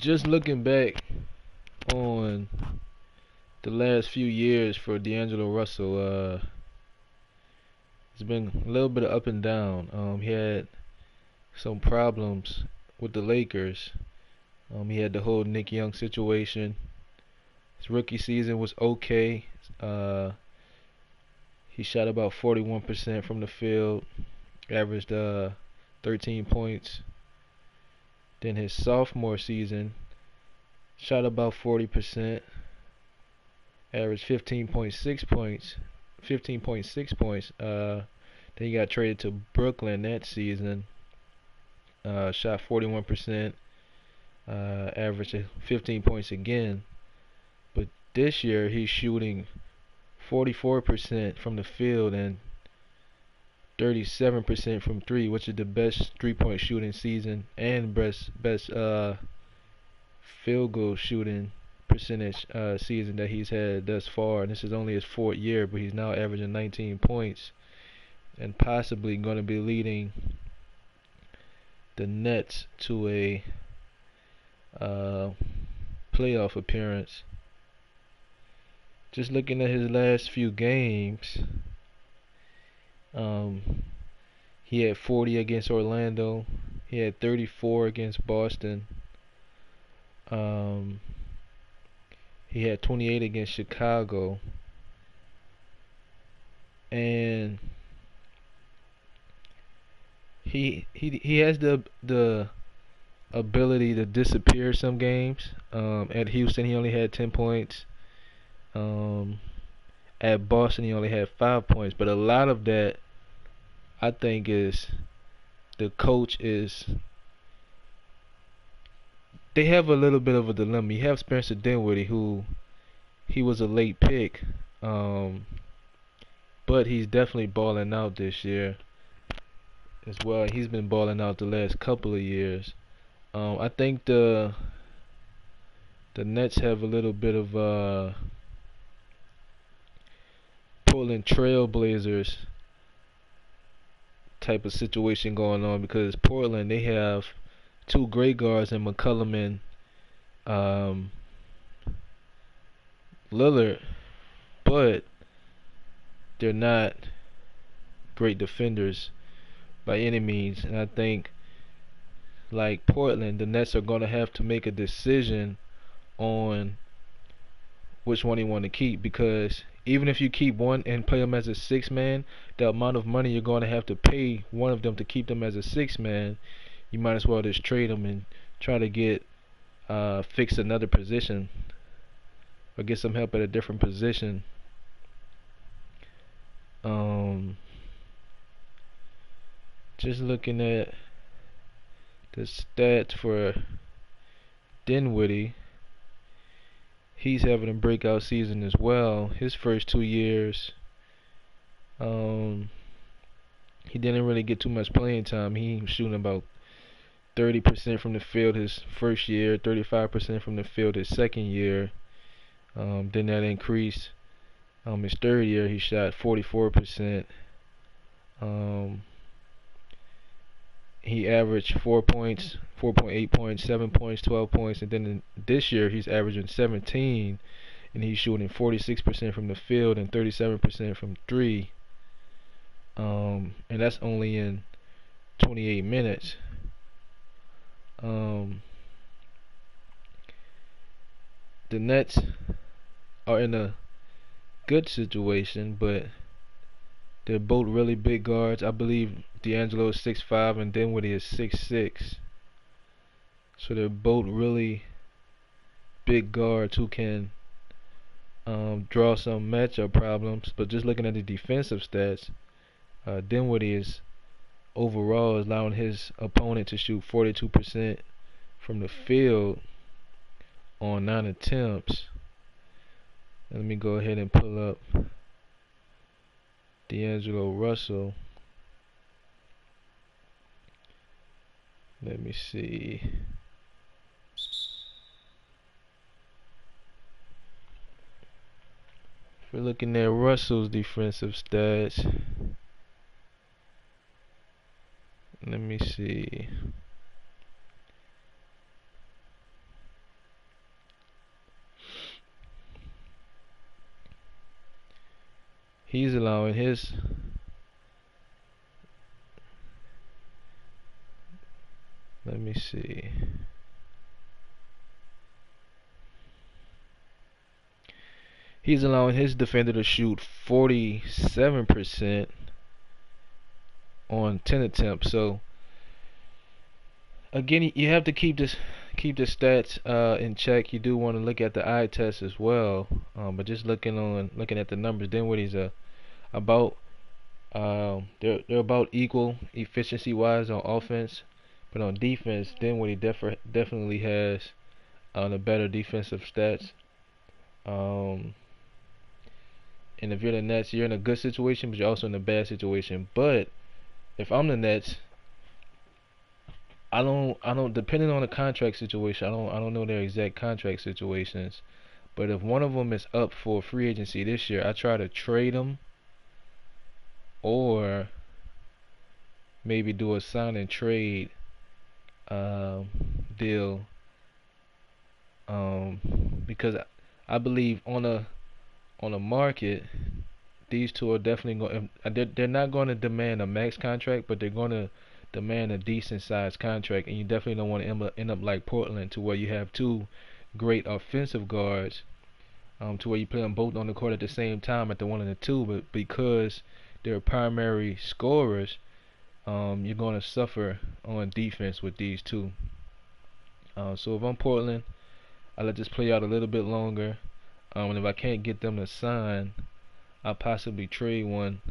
Just looking back on the last few years for Deangelo Russell, it's been a little bit of up and down. He had some problems with the Lakers. He had the whole Nick Young situation. His rookie season was okay. Uh, he shot about 41% from the field, averaged 13 points. Then his sophomore season, shot about 40%, averaged 15.6 points. 15.6 points. Then he got traded to Brooklyn that season. Shot 41%, averaged 15 points again. But this year he's shooting 44% from the field and 37% from three, which is the best three-point shooting season and best field goal shooting percentage season that he's had thus far. And this is only his fourth year, but he's now averaging 19 points and possibly going to be leading the Nets to a playoff appearance. Just looking at his last few games, he had 40 against Orlando. He had 34 against Boston. He had 28 against Chicago. And he has the ability to disappear some games. At Houston he only had 10 points. At Boston he only had 5 points, but a lot of that I think is the coach is they have a little bit of a dilemma. You have Spencer Dinwiddie, who he was a late pick, but he's definitely balling out this year as well. He's been balling out the last couple of years. I think the Nets have a little bit of Portland Trailblazers type of situation going on, because Portland, they have two great guards in McCollum and Lillard, but they're not great defenders by any means. And I think, like Portland, the Nets are going to have to make a decision on which one you want to keep, because even if you keep one and play them as a six man, the amount of money you're going to have to pay one of them to keep them as a six man, you might as well just trade them and try to get fix another position or get some help at a different position. Just looking at the stats for Dinwiddie, he's having a breakout season as well. His first 2 years, he didn't really get too much playing time. He was shooting about 30% from the field his first year, 35% from the field his second year. Then that increased. His third year, he shot 44%. He averaged 4 points, 4.8 points, 7 points, 12 points, and then this year he's averaging 17, and he's shooting 46% from the field and 37% from three. And that's only in 28 minutes. The Nets are in a good situation, but they're both really big guards. I believe Deangelo is 6'5" and Dinwiddie is 6'6". So they're both really big guards who can draw some matchup problems. But just looking at the defensive stats, Dinwiddie is overall allowing his opponent to shoot 42% from the field on 9 attempts. Let me go ahead and pull up Deangelo Russell. Let me see. If we're looking at Russell's defensive stats, let me see. He's allowing his. Let me see. He's allowing his defender to shoot 47% on 10 attempts. So again, you have to keep the stats in check. You do want to look at the eye test as well. But just looking at the numbers, Dinwiddie's about they're about equal efficiency wise on offense, but on defense, Dinwiddie definitely has the better defensive stats. Um, and if you're the Nets, you're in a good situation, but you're also in a bad situation. But if I'm the Nets, I don't depending on the contract situation, I don't know their exact contract situations. But if one of them is up for free agency this year, I try to trade them or maybe do a sign and trade um, deal, um, because I believe on a market, these two are definitely going. They're not going to demand a max contract, but they're going to demand a decent sized contract, and you definitely don't want to end up like Portland, to where you have two great offensive guards, to where you play them both on the court at the same time at the one and the two, but because they're primary scorers, you're going to suffer on defense with these two. So if I'm Portland, I let this play out a little bit longer. And if I can't get them to sign, I'll possibly trade one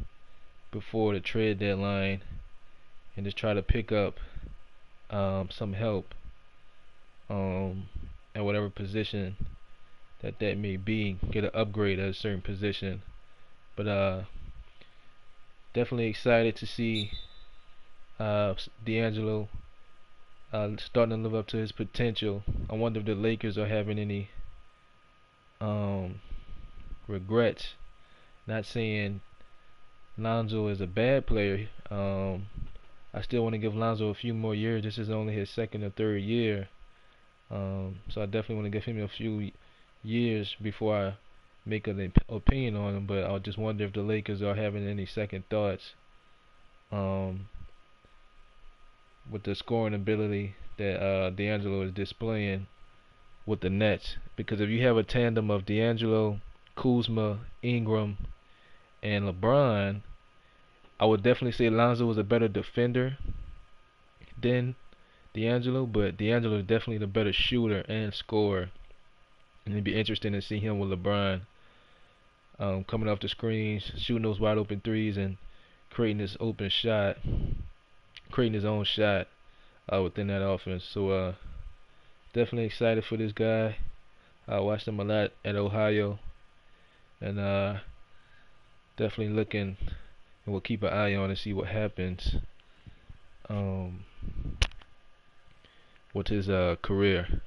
before the trade deadline and just try to pick up some help at whatever position that may be. Get an upgrade at a certain position. But definitely excited to see Deangelo starting to live up to his potential. I wonder if the Lakers are having any regrets. Not saying Lonzo is a bad player. I still want to give Lonzo a few more years. This is only his second or third year. So I definitely want to give him a few years before I make an opinion on him. But I just wonder if the Lakers are having any second thoughts um, with the scoring ability that Deangelo is displaying with the Nets. Because if you have a tandem of Deangelo, Kuzma, Ingram, and LeBron, I would definitely say Lonzo was a better defender than Deangelo, but Deangelo is definitely the better shooter and scorer. And it'd be interesting to see him with LeBron coming off the screens, shooting those wide open threes, and creating this open shot, creating his own shot within that offense. So definitely excited for this guy. I watched him a lot at Ohio, and definitely looking, and we'll keep an eye on and see what happens um, with his career.